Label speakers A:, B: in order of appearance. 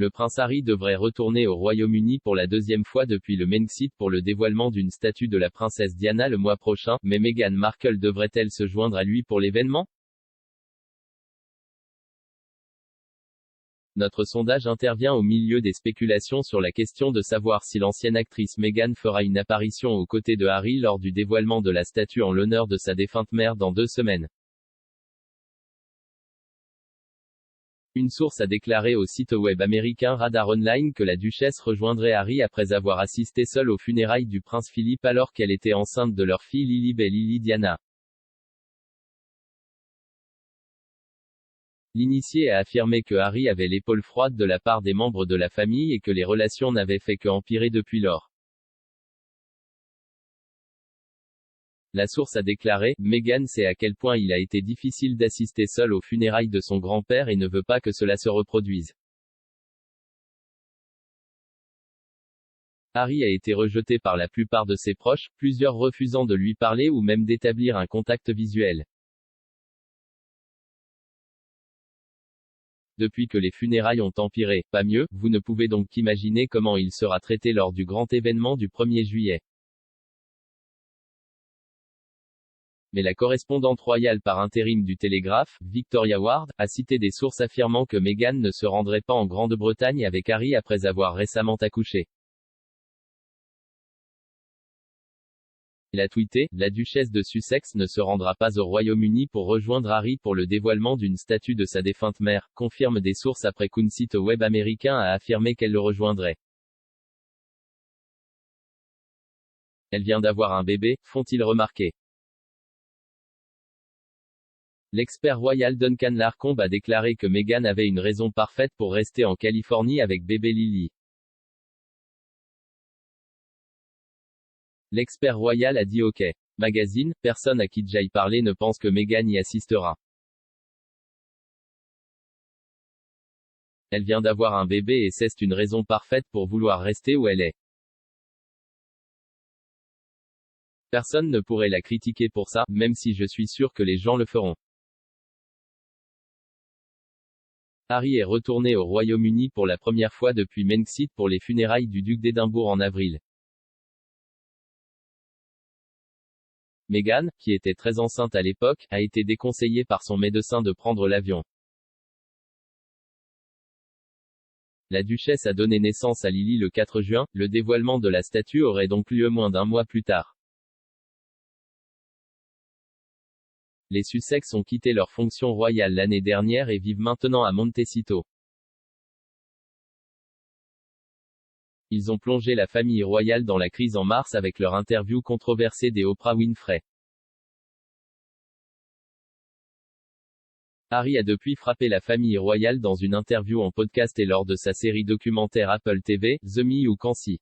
A: Le prince Harry devrait retourner au Royaume-Uni pour la deuxième fois depuis le Brexit pour le dévoilement d'une statue de la princesse Diana le mois prochain, mais Meghan Markle devrait-elle se joindre à lui pour l'événement? Notre sondage intervient au milieu des spéculations sur la question de savoir si l'ancienne actrice Meghan fera une apparition aux côtés de Harry lors du dévoilement de la statue en l'honneur de sa défunte mère dans 2 semaines. Une source a déclaré au site web américain Radar Online que la duchesse rejoindrait Harry après avoir assisté seule aux funérailles du prince Philippe alors qu'elle était enceinte de leur fille Lily Diana. L'initié a affirmé que Harry avait l'épaule froide de la part des membres de la famille et que les relations n'avaient fait que empirer depuis lors. La source a déclaré, Meghan sait à quel point il a été difficile d'assister seule aux funérailles de son grand-père et ne veut pas que cela se reproduise. Harry a été rejeté par la plupart de ses proches, plusieurs refusant de lui parler ou même d'établir un contact visuel. Depuis que les funérailles ont empiré, pas mieux, vous ne pouvez donc qu'imaginer comment il sera traité lors du grand événement du 1er juillet. Mais la correspondante royale par intérim du Télégraphe, Victoria Ward, a cité des sources affirmant que Meghan ne se rendrait pas en Grande-Bretagne avec Harry après avoir récemment accouché. Elle a tweeté, la duchesse de Sussex ne se rendra pas au Royaume-Uni pour rejoindre Harry pour le dévoilement d'une statue de sa défunte mère, confirme des sources après qu'un site web américain a affirmé qu'elle le rejoindrait. Elle vient d'avoir un bébé, font-ils remarquer. L'expert royal Duncan Larcombe a déclaré que Meghan avait une raison parfaite pour rester en Californie avec bébé Lily. L'expert royal a dit OK. Magazine, personne à qui j'aille parler ne pense que Meghan y assistera. Elle vient d'avoir un bébé et c'est une raison parfaite pour vouloir rester où elle est. Personne ne pourrait la critiquer pour ça, même si je suis sûr que les gens le feront. Harry est retourné au Royaume-Uni pour la première fois depuis Brexit pour les funérailles du duc d'Édimbourg en avril. Meghan, qui était très enceinte à l'époque, a été déconseillée par son médecin de prendre l'avion. La duchesse a donné naissance à Lily le 4 juin, le dévoilement de la statue aurait donc lieu moins d'1 mois plus tard. Les Sussex ont quitté leur fonction royale l'année dernière et vivent maintenant à Montecito. Ils ont plongé la famille royale dans la crise en mars avec leur interview controversée des Oprah Winfrey. Harry a depuis frappé la famille royale dans une interview en podcast et lors de sa série documentaire Apple TV, The Me ou Kansi.